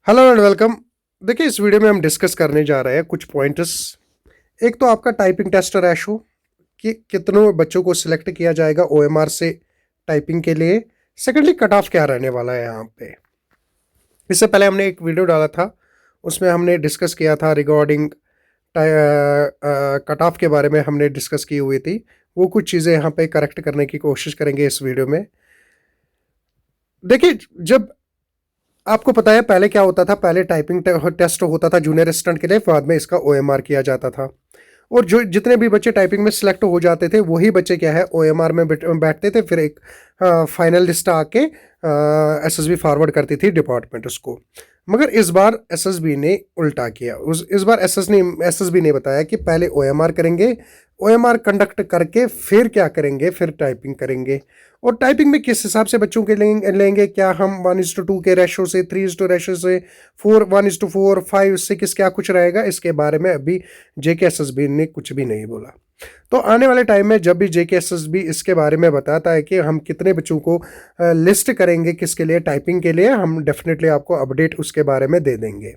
Hello and welcome. देखिए, इस video में हम डिस्कस करने जा रहे हैं कुछ पॉइंटर्स। एक तो आपका टाइपिंग टेस्ट रेशो कि कितनों बच्चों को सिलेक्ट किया जाएगा ओएमआर से टाइपिंग के लिए। सेकेंडली, कट ऑफ क्या रहने वाला है यहाँ पे। इससे पहले हमने एक वीडियो डाला था, उसमें हमने डिस्कस किया था रिगार्डिंग कट ऑफ के बारे में हमने डिस्कस की हुई थी। वो कुछ चीज़ें यहाँ पे करेक्ट करने की कोशिश करेंगे इस वीडियो में। देखिए, जब आपको पता है पहले क्या होता था, पहले टाइपिंग टेस्ट होता था जूनियर असिस्टेंट के लिए, बाद में इसका ओएमआर किया जाता था। और जो जितने भी बच्चे टाइपिंग में सिलेक्ट हो जाते थे वही बच्चे क्या है ओएमआर में बैठते थे। फिर एक फाइनल लिस्ट आके एसएसबी फॉरवर्ड करती थी डिपार्टमेंट उसको। मगर इस बार एसएसबी ने उल्टा किया। इस बार एसएसबी ने बताया कि पहले ओएमआर करेंगे, ओएमआर कंडक्ट करके फिर क्या करेंगे, फिर टाइपिंग करेंगे। और टाइपिंग में किस हिसाब से बच्चों के लेंगे, क्या हम 1:2 के रेशो से, 3:2 रेशो से, 1:4, 5, 6 क्या कुछ रहेगा, इसके बारे में अभी जेकेएसएसबी ने कुछ भी नहीं बोला। तो आने वाले टाइम में जब भी जेकेएसएसबी इसके बारे में बताता है कि हम कितने बच्चों को लिस्ट करेंगे किसके लिए, टाइपिंग के लिए, हम डेफिनेटली आपको अपडेट उसके बारे में दे देंगे।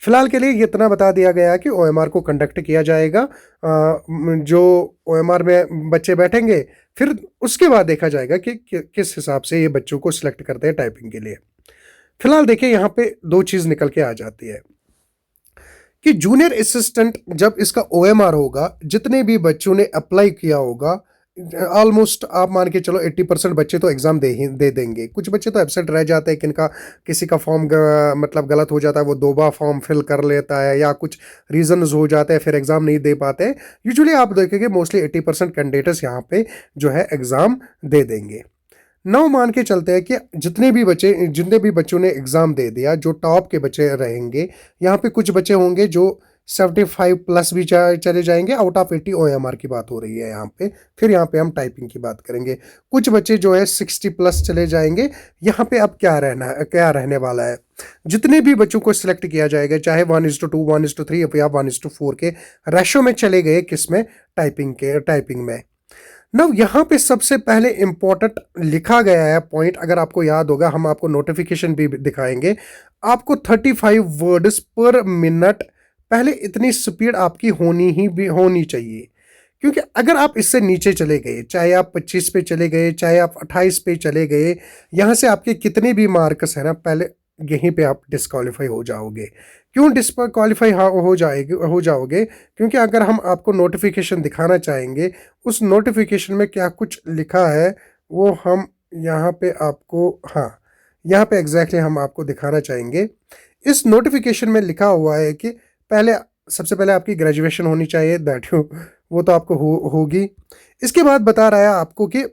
फिलहाल के लिए इतना बता दिया गया कि ओएमआर को कंडक्ट किया जाएगा। जो ओएमआर में बच्चे बैठेंगे फिर उसके बाद देखा जाएगा कि किस हिसाब से ये बच्चों को सिलेक्ट करते हैं टाइपिंग के लिए। फिलहाल देखिए, यहाँ पे दो चीज़ निकल के आ जाती है कि जूनियर असिस्टेंट जब इसका ओएमआर होगा, जितने भी बच्चों ने अप्लाई किया होगा, ऑलमोस्ट आप मान के चलो 80% बच्चे तो एग्ज़ाम दे देंगे। कुछ बच्चे तो एब्सेंट रह जाते हैं, किनका किसी का फॉर्म मतलब गलत हो जाता है, वो 2 बार फॉर्म फिल कर लेता है, या कुछ रीजंस हो जाते हैं फिर एग्ज़ाम नहीं दे पाते। यूजुअली आप देखेंगे मोस्टली 80% कैंडिडेट्स यहाँ पे जो है एग्ज़ाम दे देंगे। नौ मान के चलते हैं कि जितने भी बच्चों ने एग्ज़ाम दे दिया, जो टॉप के बच्चे रहेंगे, यहाँ पे कुछ बच्चे होंगे जो 75 प्लस भी चले जाएंगे। आउट ऑफ 80 ओएमआर की बात हो रही है यहाँ पे। फिर यहाँ पे हम टाइपिंग की बात करेंगे। कुछ बच्चे जो है 60 प्लस चले जाएंगे। यहाँ पे अब क्या रहने वाला है, जितने भी बच्चों को सिलेक्ट किया जाएगा, चाहे 1:2, 1:3 या 1:4 के रेशो में चले गए, किस में, टाइपिंग में। नव यहाँ पे सबसे पहले इंपॉर्टेंट लिखा गया है पॉइंट, अगर आपको याद होगा, हम आपको नोटिफिकेशन भी दिखाएंगे। आपको 35 वर्ड्स पर मिनट, पहले इतनी स्पीड आपकी होनी चाहिए। क्योंकि अगर आप इससे नीचे चले गए, चाहे आप 25 पे चले गए, चाहे आप 28 पे चले गए, यहाँ से आपके कितने भी मार्क्स है ना, पहले यहीं पे आप डिस्क्वालीफाई हो जाओगे। क्यों डिस्क्वालीफाई हो जाओगे? क्योंकि अगर हम आपको नोटिफिकेशन दिखाना चाहेंगे, उस नोटिफिकेशन में क्या कुछ लिखा है वो हम यहाँ पे आपको, हाँ, यहाँ पे एग्जैक्टली हम आपको दिखाना चाहेंगे। इस नोटिफिकेशन में लिखा हुआ है कि सबसे पहले आपकी ग्रेजुएशन होनी चाहिए, दैट वो तो आपको होगी। इसके बाद बता रहा है आपको कि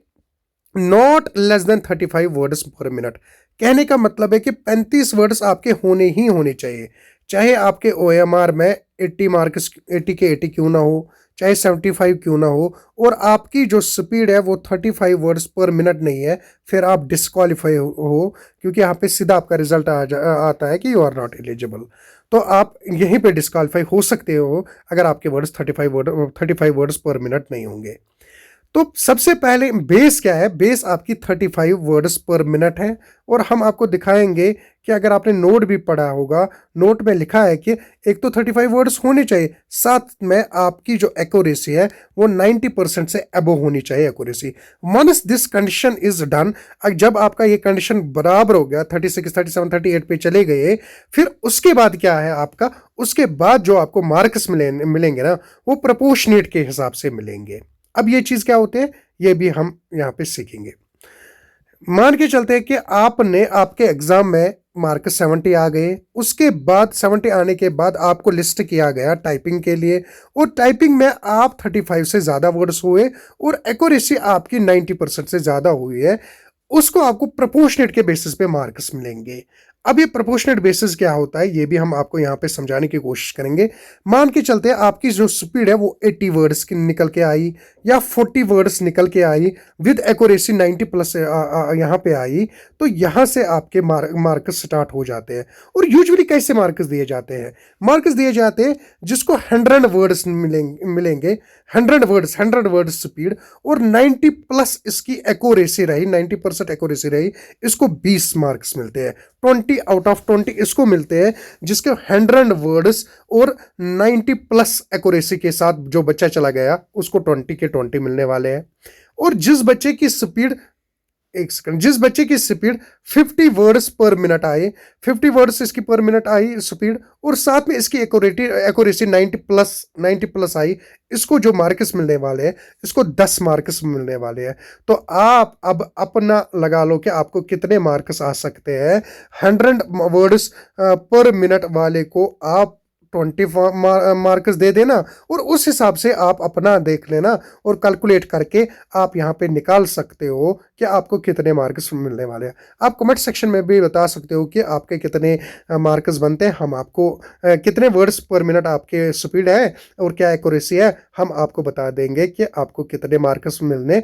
नॉट लेस देन 35 वर्ड्स पर मिनट। कहने का मतलब है कि 35 वर्ड्स आपके होने चाहिए, चाहे आपके ओएमआर में 80 मार्क्स, 80 के 80 क्यों ना हो, चाहे 75 क्यों ना हो, और आपकी जो स्पीड है वो 35 वर्ड्स पर मिनट नहीं है, फिर आप डिस्क्वालीफाई हो। क्योंकि यहाँ पे सीधा आपका रिजल्ट आता है कि यू आर नॉट एलिजिबल। तो आप यहीं पे डिस्क्वालीफाई हो सकते हो अगर आपके वर्ड्स 35 वर्ड्स पर मिनट नहीं होंगे। तो सबसे पहले बेस क्या है, बेस आपकी 35 वर्ड्स पर मिनट है। और हम आपको दिखाएंगे कि अगर आपने नोट भी पढ़ा होगा, नोट में लिखा है कि एक तो 35 वर्ड्स होने चाहिए, साथ में आपकी जो एक्यूरेसी है वो 90% से अबव होनी चाहिए accuracy. Once this condition is done, जब आपका ये कंडीशन बराबर हो गया, 36, 37, 38 पे चले गए, फिर उसके बाद क्या है आपका, उसके बाद जो आपको मार्क्स मिलेंगे ना, वो प्रोपोर्शनेट के हिसाब से मिलेंगे। अब ये चीज क्या होते हैं, ये भी हम यहाँ पे सीखेंगे। मान के चलते हैं कि आपने आपके एग्जाम में मार्क 70 आ गए, उसके बाद 70 आने के बाद आपको लिस्ट किया गया टाइपिंग के लिए, और टाइपिंग में आप 35 से ज़्यादा वर्ड्स हुए और एक्यूरेसी आपकी 90% से ज़्यादा हुई है, उसको आपको प्रोपोर्शनेट के बेसिस पे मार्क्स मिलेंगे। अब ये प्रोपोर्शनेट बेसिस क्या होता है, ये भी हम आपको यहाँ पे समझाने की कोशिश करेंगे। मान के चलते हैं आपकी जो स्पीड है वो 80 वर्ड्स की निकल के आई, या 40 वर्ड्स निकल के आई, विद एक्यूरेसी 90 प्लस यहाँ पे आई, तो यहाँ से आपके मार्क्स स्टार्ट हो जाते हैं। और यूजुअली कैसे मार्क्स दिए जाते हैं, मार्क्स दिए जाते हैं जिसको 100 वर्ड्स मिलेंगे, 100 वर्ड्स स्पीड, और 90 प्लस इसकी एक्यूरेसी रही, 90% एक्यूरेसी रही, इसको 20 मार्क्स मिलते हैं। 20 out of 20 इसको मिलते हैं, जिसके 100 वर्ड्स और 90 प्लस एक्यूरेसी के साथ जो बच्चा चला गया उसको 20 के 20 मिलने वाले हैं। और जिस बच्चे की स्पीड, एक सेकंड, जिस बच्चे की स्पीड 50 वर्ड्स पर मिनट आए, 50 वर्ड्स इसकी पर मिनट आई स्पीड, और साथ में इसकी एक्यूरेसी 90 प्लस आई, इसको जो मार्क्स मिलने वाले हैं, इसको 10 मार्क्स मिलने वाले हैं। तो आप अब अपना लगा लो कि आपको कितने मार्क्स आ सकते हैं। 100 वर्ड्स पर मिनट वाले को आप 20 मार्क्स दे देना, और उस हिसाब से आप अपना देख लेना और कैलकुलेट करके आप यहाँ पे निकाल सकते हो कि आपको कितने मार्क्स मिलने वाले हैं। आप कमेंट सेक्शन में भी बता सकते हो कि आपके कितने मार्क्स बनते हैं। हम आपको कितने वर्ड्स पर मिनट आपके स्पीड है और क्या एक्यूरेसी है, हम आपको बता देंगे कि आपको कितने मार्क्स मिलने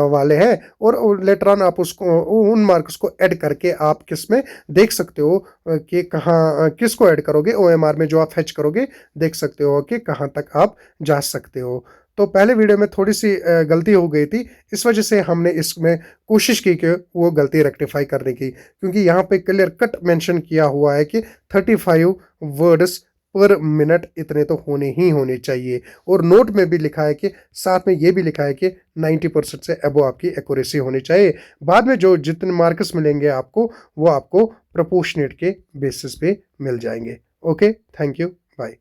वाले हैं। और लेटर ऑन आप उसको, उन मार्क्स को ऐड करके आप किस में देख सकते हो कि कहाँ किसको ऐड करोगे, OMR में जो आप फैच करोगे देख सकते हो कि कहाँ तक आप जा सकते हो। तो पहले वीडियो में थोड़ी सी गलती हो गई थी, इस वजह से हमने इसमें कोशिश की कि वो गलती रेक्टिफाई करने की, क्योंकि यहाँ पे क्लियर कट मेंशन किया हुआ है कि 35 वर्ड्स पर मिनट इतने तो होने चाहिए। और नोट में भी लिखा है कि, साथ में ये भी लिखा है कि 90% से अबो आपकी एक्यूरेसी होनी चाहिए। बाद में जो जितने मार्क्स मिलेंगे आपको, वो आपको प्रोपोर्शनेट के बेसिस पे मिल जाएंगे। Okay, thank you, bye.